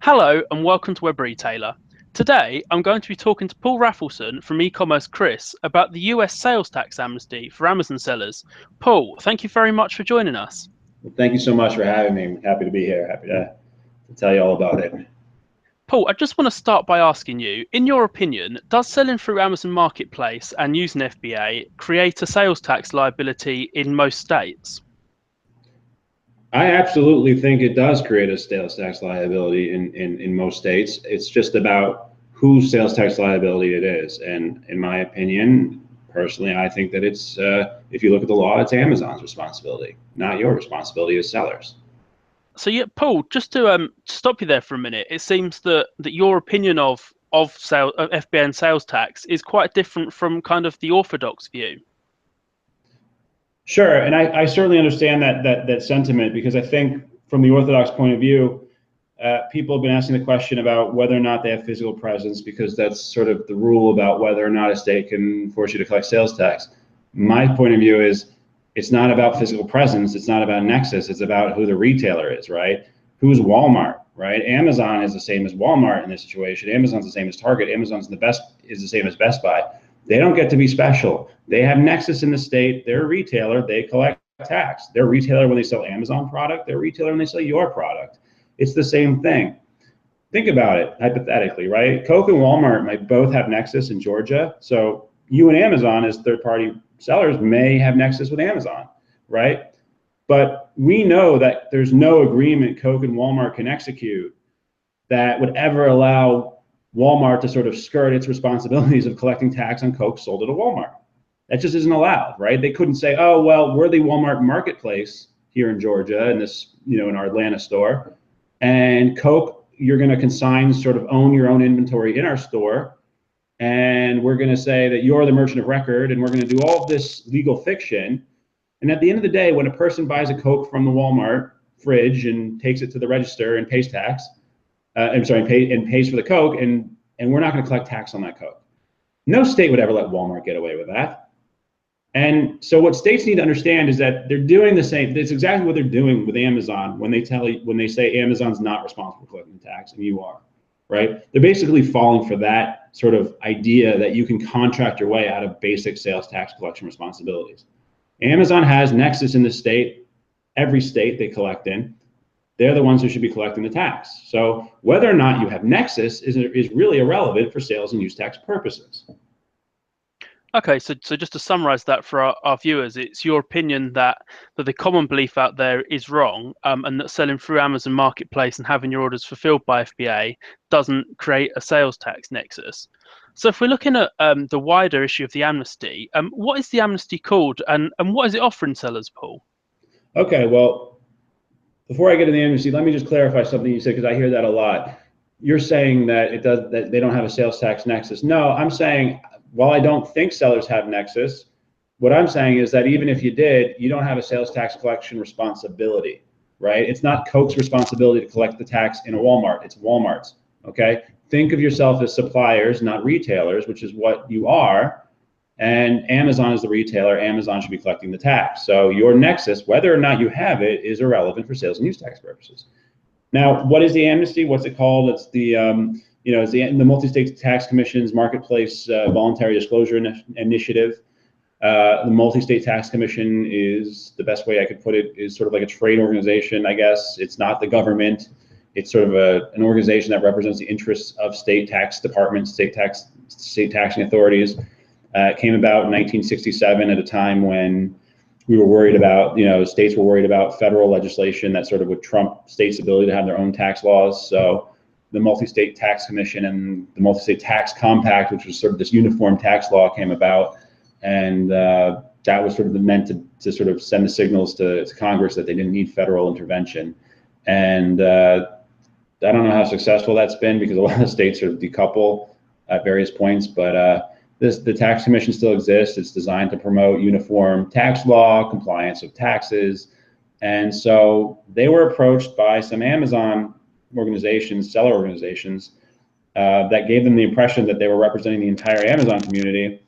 Hello and welcome to Web Retailer. Today I'm going to be talking to Paul Raffleson from e-commerce Chris about the US sales tax amnesty for Amazon sellers. Paul, thank you very much for joining us. Well, thank you so much for having me. I'm happy to be here. Happy to tell you all about it. Paul, I just want to start by asking you, in your opinion, does selling through Amazon Marketplace and using FBA create a sales tax liability in most states? I absolutely think it does create a sales tax liability in most states. It's just about whose sales tax liability it is. And in my opinion, personally, I think that it's, if you look at the law, it's Amazon's responsibility, not your responsibility as sellers. So yeah, Paul, just to stop you there for a minute, it seems that your opinion of FBA and sales tax is quite different from kind of the orthodox view. Sure, and I certainly understand that sentiment, because I think from the orthodox point of view, people have been asking the question about whether or not they have physical presence, because that's sort of the rule about whether or not a state can force you to collect sales tax. My point of view is it's not about physical presence, it's not about nexus, it's about who the retailer is, right? Who's Walmart, right? Amazon is the same as Walmart in this situation. Amazon's the same as Target. Amazon's is the same as Best Buy. They don't get to be special. They have nexus in the state. They're a retailer. They collect tax. They're a retailer when they sell Amazon product. They're a retailer when they sell your product. It's the same thing. Think about it hypothetically, right? Coke and Walmart might both have nexus in Georgia. So you and Amazon as third-party sellers may have nexus with Amazon, right? But we know that there's no agreement Coke and Walmart can execute that would ever allow Walmart to sort of skirt its responsibilities of collecting tax on Coke sold at a Walmart. That just isn't allowed, right? They couldn't say, oh, well, we're the Walmart marketplace here in Georgia, in this, in our Atlanta store, and Coke, you're going to consign, sort of own your own inventory in our store, and we're going to say that you're the merchant of record, and we're going to do all of this legal fiction. And at the end of the day, when a person buys a Coke from the Walmart fridge and takes it to the register and pays tax, pays for the Coke, and we're not going to collect tax on that Coke. No state would ever let Walmart get away with that. And so what states need to understand is that they're doing the same. It's exactly what they're doing with Amazon when they say Amazon's not responsible for collecting tax and you are, right? They're basically falling for that sort of idea that you can contract your way out of basic sales tax collection responsibilities. Amazon has nexus in the state, every state they collect in. They're the ones who should be collecting the tax. So whether or not you have nexus is really irrelevant for sales and use tax purposes. Okay, so just to summarize that for our viewers, it's your opinion that the common belief out there is wrong, and that selling through Amazon Marketplace and having your orders fulfilled by FBA doesn't create a sales tax nexus. So if we're looking at the wider issue of the amnesty, what is the amnesty called, and what is it offering sellers, Paul? Okay, well, before I get to the amnesty, let me just clarify something you said, because I hear that a lot. You're saying that that they don't have a sales tax nexus. No, I'm saying, while I don't think sellers have nexus, what I'm saying is that even if you did, you don't have a sales tax collection responsibility, right? It's not Coke's responsibility to collect the tax in a Walmart, it's Walmart's, okay? Think of yourself as suppliers, not retailers, which is what you are. And Amazon is the retailer. Amazon should be collecting the tax. So your nexus, whether or not you have it, is irrelevant for sales and use tax purposes. Now, what is the amnesty? What's it called? It's the it's the Multi-State Tax Commission's Marketplace Voluntary Disclosure Initiative. The Multi-State Tax Commission is, the best way I could put it, is sort of like a trade organization, I guess. It's not the government. It's sort of an organization that represents the interests of state tax departments, state taxing authorities. It came about in 1967 at a time when we were worried about, states were worried about federal legislation that sort of would trump states' ability to have their own tax laws. So the Multi-State Tax Commission and the Multi-State Tax Compact, which was sort of this uniform tax law, came about. And that was sort of meant to sort of send the signals to Congress that they didn't need federal intervention. And I don't know how successful that's been, because a lot of states sort of decouple at various points, but the tax commission still exists. It's designed to promote uniform tax law, compliance with taxes. And so they were approached by some Amazon organizations, seller organizations, that gave them the impression that they were representing the entire Amazon community,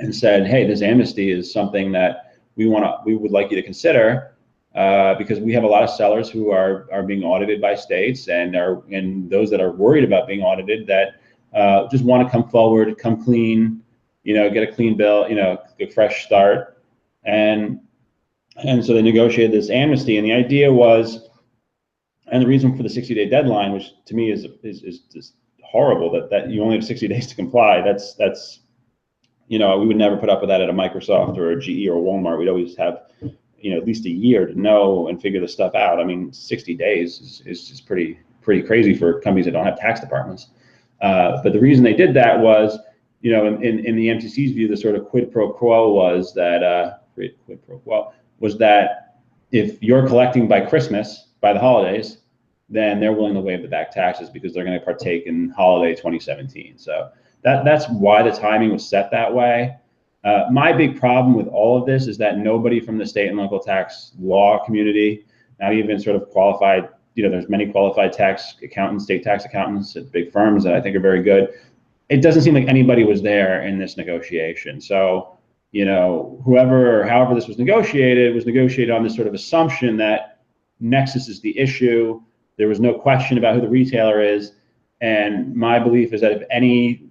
and said, hey, this amnesty is something that we would like you to consider. because we have a lot of sellers who are being audited by states, and those that are worried about being audited that just want to come forward, come clean, get a clean bill, a fresh start, and so they negotiated this amnesty, and the idea was, and the reason for the 60-day deadline, which to me is just horrible, that you only have 60 days to comply. That's we would never put up with that at a Microsoft or a GE or a Walmart. We'd always have at least a year to know and figure this stuff out. I mean, 60 days is just pretty crazy for companies that don't have tax departments. But the reason they did that was, in the MCC's view, the sort of quid pro quo was that if you're collecting by Christmas, by the holidays, then they're willing to waive the back taxes because they're going to partake in holiday 2017. So that's why the timing was set that way. My big problem with all of this is that nobody from the state and local tax law community, not even sort of qualified, there's many qualified tax accountants, state tax accountants at big firms that I think are very good. It doesn't seem like anybody was there in this negotiation. So, whoever or however this was negotiated on this sort of assumption that nexus is the issue. There was no question about who the retailer is. And my belief is that if any,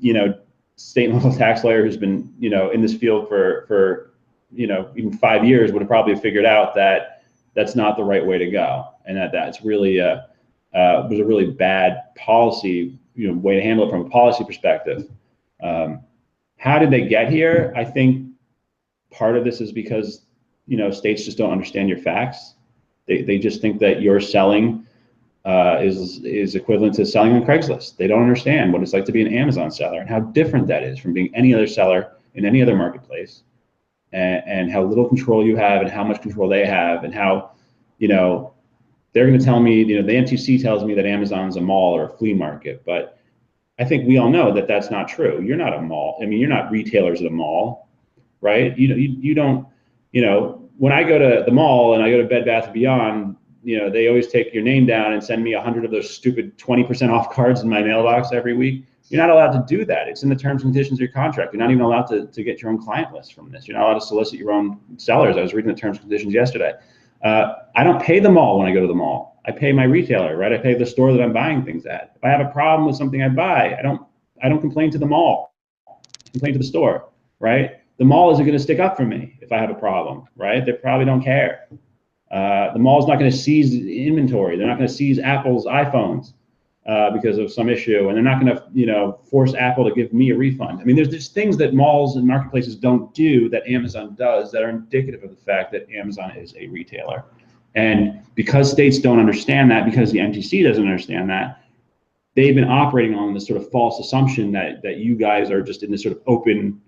state and local tax lawyer who's been, in this field for even 5 years would have probably figured out that that's not the right way to go, and that's really was a really bad policy, way to handle it from a policy perspective. How did they get here? I think part of this is because states just don't understand your facts. They just think that you're selling is equivalent to selling on Craigslist. They don't understand what it's like to be an Amazon seller and how different that is from being any other seller in any other marketplace, and how little control you have and how much control they have, and how, they're going to tell me, the MTC tells me that Amazon's a mall or a flea market, but I think we all know that that's not true. You're not a mall. I mean, you're not retailers at a mall, right? You don't, when I go to the mall and I go to Bed Bath & Beyond, they always take your name down and send me 100 of those stupid 20% off cards in my mailbox every week. You're not allowed to do that. It's in the terms and conditions of your contract. You're not even allowed to get your own client list from this. You're not allowed to solicit your own sellers. I was reading the terms and conditions yesterday. I don't pay the mall when I go to the mall. I pay my retailer, right? I pay the store that I'm buying things at. If I have a problem with something I buy, I don't complain to the mall. I complain to the store, right? The mall isn't going to stick up for me if I have a problem, right? They probably don't care. The mall's not going to seize inventory. They're not going to seize Apple's iPhones because of some issue, and they're not going to, force Apple to give me a refund. I mean, there's just things that malls and marketplaces don't do that Amazon does that are indicative of the fact that Amazon is a retailer. And because states don't understand that, because the MTC doesn't understand that, they've been operating on this sort of false assumption that you guys are just in this sort of open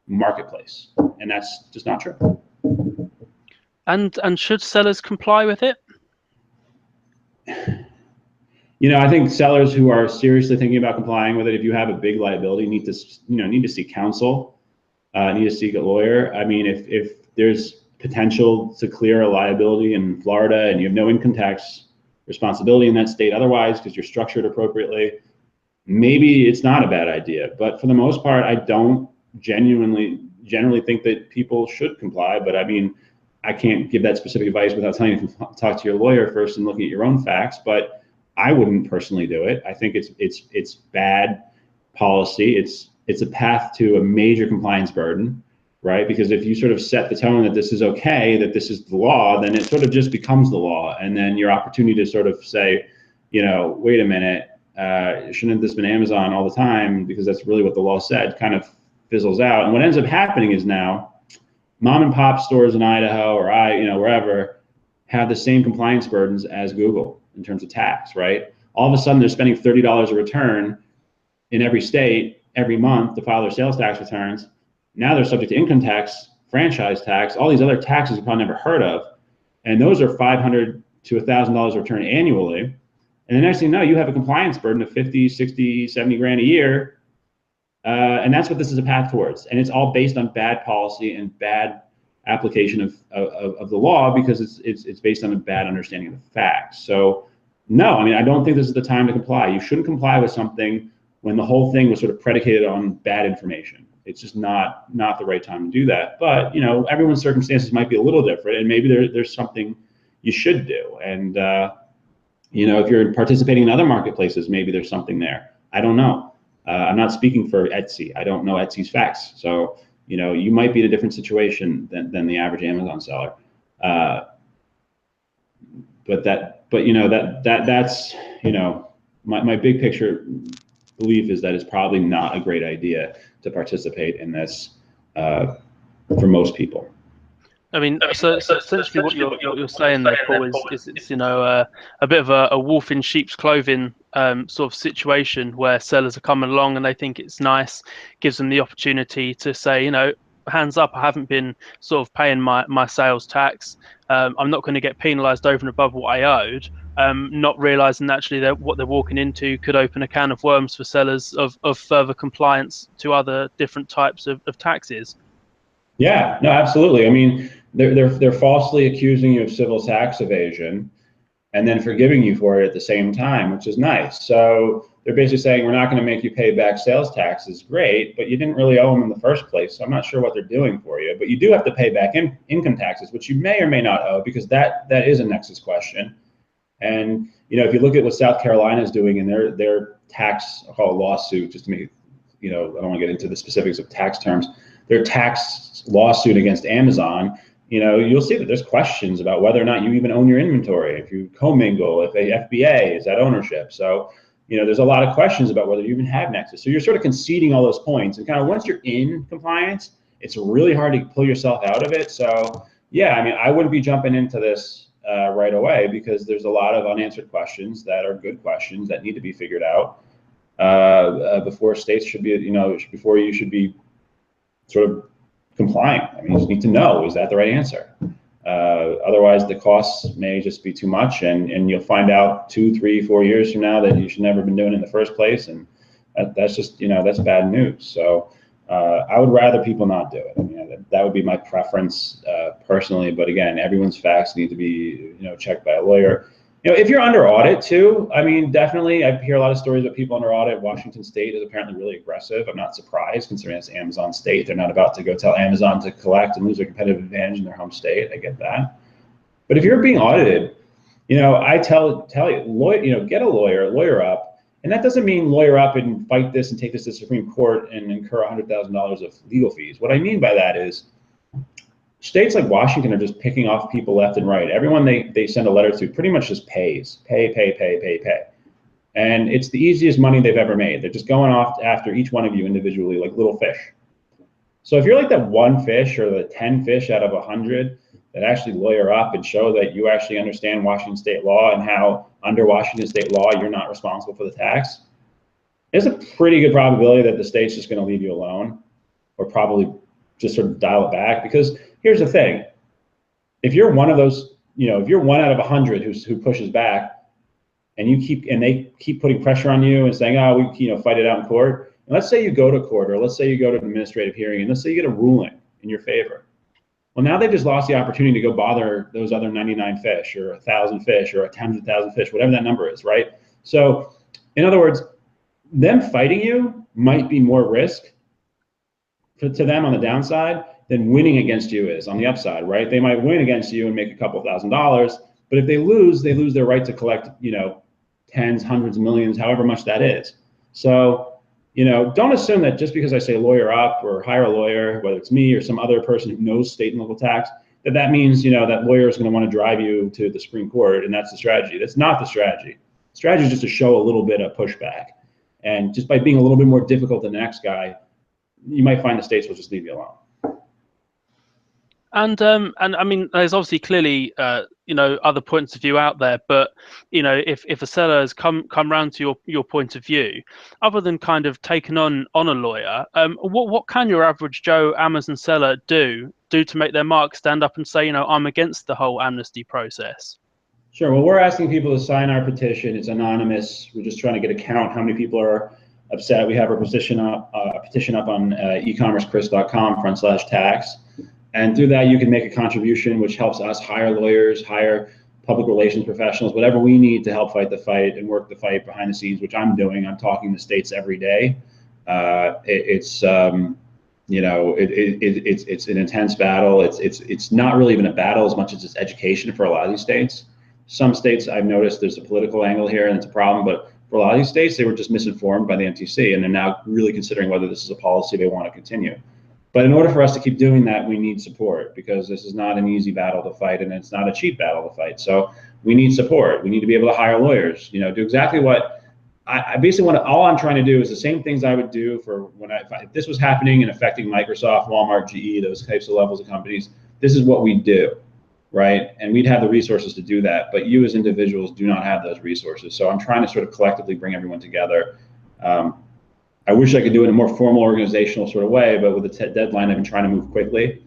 marketplace, and that's just not true. And should sellers comply with it? I think sellers who are seriously thinking about complying with it, if you have a big liability, need to seek counsel, need to seek a lawyer. I mean, if there's potential to clear a liability in Florida and you have no income tax responsibility in that state otherwise because you're structured appropriately, maybe it's not a bad idea. But for the most part, I don't generally think that people should comply. But I mean, I can't give that specific advice without telling you to talk to your lawyer first and looking at your own facts. But I wouldn't personally do it. I think it's bad policy. It's a path to a major compliance burden, right? Because if you sort of set the tone that this is okay, that this is the law, then it sort of just becomes the law. And then your opportunity to sort of say, wait a minute, shouldn't this been Amazon all the time? Because that's really what the law said, kind of fizzles out. And what ends up happening is now mom and pop stores in Idaho or wherever have the same compliance burdens as Google in terms of tax, right? All of a sudden they're spending $30 a return in every state every month to file their sales tax returns. Now they're subject to income tax, franchise tax, all these other taxes you've probably never heard of. And those are $500 to $1,000 return annually. And the next thing you know, you have a compliance burden of 50, 60, 70 grand a year. And that's what this is a path towards. And it's all based on bad policy and bad application of the law, because it's based on a bad understanding of the facts. So no, I mean, I don't think this is the time to comply. You shouldn't comply with something when the whole thing was sort of predicated on bad information. It's just not the right time to do that. But everyone's circumstances might be a little different, and maybe there's something you should do. And you know, if you're participating in other marketplaces, maybe there's something there. I don't know. I'm not speaking for Etsy. I don't know Etsy's facts. So, you know, you might be in a different situation than the average Amazon seller. But you know, that's, you know, my big picture belief is that it's probably not a great idea to participate in this for most people. I mean, so essentially what you're saying there, Paul, is it's, you know, a bit of a wolf in sheep's clothing sort of situation where sellers are coming along and they think it's nice, gives them the opportunity to say, you know, hands up, I haven't been sort of paying my sales tax. I'm not going to get penalised over and above what I owed. Not realising actually that what they're walking into could open a can of worms for sellers of further compliance to other different types of taxes. Yeah, no, absolutely. I mean, they're falsely accusing you of civil tax evasion and then forgiving you for it at the same time, which is nice. So they're basically saying, we're not going to make you pay back sales taxes. Great, but you didn't really owe them in the first place. So I'm not sure what they're doing for you, but you do have to pay back income taxes, which you may or may not owe, because that is a nexus question. And you know, if you look at what South Carolina is doing in their tax, I'll call it lawsuit, just to make it, you know, I don't want to get into the specifics of tax terms. Their tax lawsuit against Amazon, you know, you'll see that there's questions about whether or not you even own your inventory, if you commingle, if a FBA is that ownership. So, you know, there's a lot of questions about whether you even have nexus. So you're sort of conceding all those points, and kind of once you're in compliance, it's really hard to pull yourself out of it. So yeah, I mean, I wouldn't be jumping into this right away, because there's a lot of unanswered questions that are good questions that need to be figured out before states should be, you know, before you should be sort of complying. I mean, you just need to know, is that the right answer? Otherwise, the costs may just be too much, and you'll find out 2, 3, 4 years from now that you should never have been doing it in the first place, and that's just, you know, that's bad news. So I would rather people not do it. I mean, that would be my preference personally. But again, everyone's facts need to be, you know, checked by a lawyer. You know, if you're under audit too, I mean, definitely, I hear a lot of stories of people under audit. Washington State is apparently really aggressive. I'm not surprised, considering it's Amazon state. They're not about to go tell Amazon to collect and lose their competitive advantage in their home state. I get that. But if you're being audited, you know, I tell you, lawyer, you know, get a lawyer up. And that doesn't mean lawyer up and fight this and take this to the Supreme Court and incur $100,000 of legal fees. What I mean by that is, states like Washington are just picking off people left and right. Everyone they send a letter to pretty much just pays. And it's the easiest money they've ever made. They're just going off after each one of you individually, like little fish. So if you're like that one fish or the 10 fish out of 100 that actually lawyer up and show that you actually understand Washington state law and how under Washington state law you're not responsible for the tax, there's a pretty good probability that the state's just going to leave you alone, or probably just sort of dial it back. Because here's the thing, if you're one of those, you know, if you're 1 out of 100 who pushes back, and they keep putting pressure on you and saying, oh, we, you know, fight it out in court. And let's say you go to court, or let's say you go to an administrative hearing, and let's say you get a ruling in your favor. Well, now they've just lost the opportunity to go bother those other 99 fish, or 1,000 fish, or 10,000 fish, whatever that number is, right? So, in other words, them fighting you might be more risk to them on the downside than winning against you is on the upside, right? They might win against you and make a couple $1,000s, but if they lose their right to collect, you know, tens, hundreds of millions, however much that is. So, you know, don't assume that just because I say lawyer up or hire a lawyer, whether it's me or some other person who knows state and local tax, that means, you know, that lawyer is going to want to drive you to the Supreme Court, and that's the strategy. That's not the strategy. The strategy is just to show a little bit of pushback. And just by being a little bit more difficult than the next guy, you might find the states will just leave you alone. And I mean, there's obviously clearly you know, other points of view out there, but you know, if a seller has come round to your point of view, other than kind of taking on a lawyer, what can your average Joe Amazon seller do to make their mark, stand up and say, you know, I'm against the whole amnesty process? Sure. Well, we're asking people to sign our petition. It's anonymous. We're just trying to get a count how many people are upset. We have our petition up on ecommercechris.com/tax. And through that, you can make a contribution, which helps us hire lawyers, hire public relations professionals, whatever we need to help fight the fight and work the fight behind the scenes, which I'm doing. I'm talking to states every day. You it's an intense battle. It's not really even a battle as much as it's education for a lot of these states. Some states I've noticed there's a political angle here and it's a problem, but for a lot of these states, they were just misinformed by the MTC, and they're now really considering whether this is a policy they want to continue. But in order for us to keep doing that, we need support, because this is not an easy battle to fight, and it's not a cheap battle to fight. So we need support. We need to be able to hire lawyers, do exactly what I basically all I'm trying to do is the same things I would do for if this was happening and affecting Microsoft, Walmart, GE, those types of levels of companies. This is what we do, right? And we'd have the resources to do that, but you as individuals do not have those resources. So I'm trying to sort of collectively bring everyone together. I wish I could do it in a more formal organizational sort of way, but with the deadline, I've been trying to move quickly.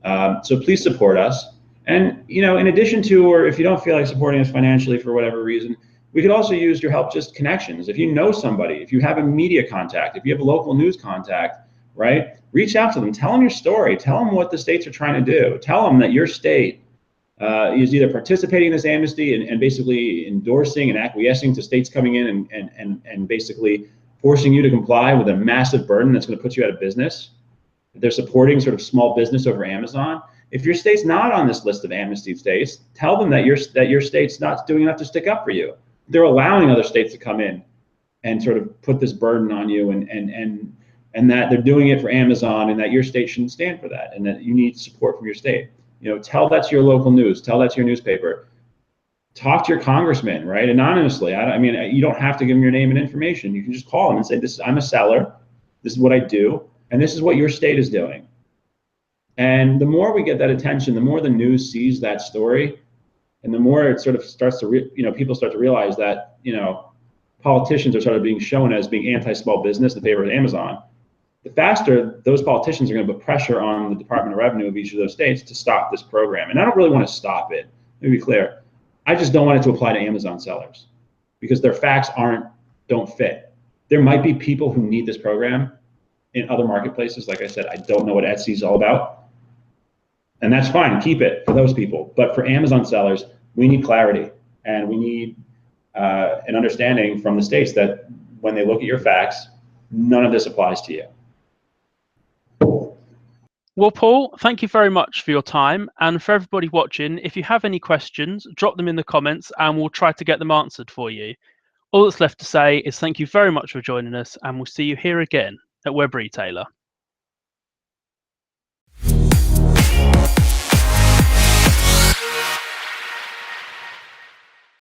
So please support us. And, in addition to, or if you don't feel like supporting us financially for whatever reason, we could also use your help, just connections. If you know somebody, if you have a media contact, if you have a local news contact, right? Reach out to them, tell them your story, tell them what the states are trying to do. Tell them that your state is either participating in this amnesty and basically endorsing and acquiescing to states coming in and basically forcing you to comply with a massive burden that's going to put you out of business. They're supporting sort of small business over Amazon. If your state's not on this list of amnesty states, tell them that your state's not doing enough to stick up for you. They're allowing other states to come in and sort of put this burden on you, and that they're doing it for Amazon, and that your state shouldn't stand for that, and that you need support from your state. Tell that to your local news, tell that to your newspaper. Talk to your congressman, right? Anonymously. I mean, you don't have to give them your name and information. You can just call them and say, I'm a seller, this is what I do, and this is what your state is doing. And the more we get that attention, the more the news sees that story, and the more it sort of starts to, people start to realize that, politicians are sort of being shown as being anti-small business in favor of Amazon. The faster those politicians are going to put pressure on the Department of Revenue of each of those states to stop this program. And I don't really want to stop it. Let me be clear. I just don't want it to apply to Amazon sellers, because their facts don't fit. There might be people who need this program in other marketplaces. Like I said, I don't know what Etsy is all about. And that's fine, keep it for those people. But for Amazon sellers, we need clarity, and we need an understanding from the states that when they look at your facts, none of this applies to you. Well, Paul, thank you very much for your time. And for everybody watching, if you have any questions, drop them in the comments and we'll try to get them answered for you. All that's left to say is thank you very much for joining us, and we'll see you here again at Web Retailer.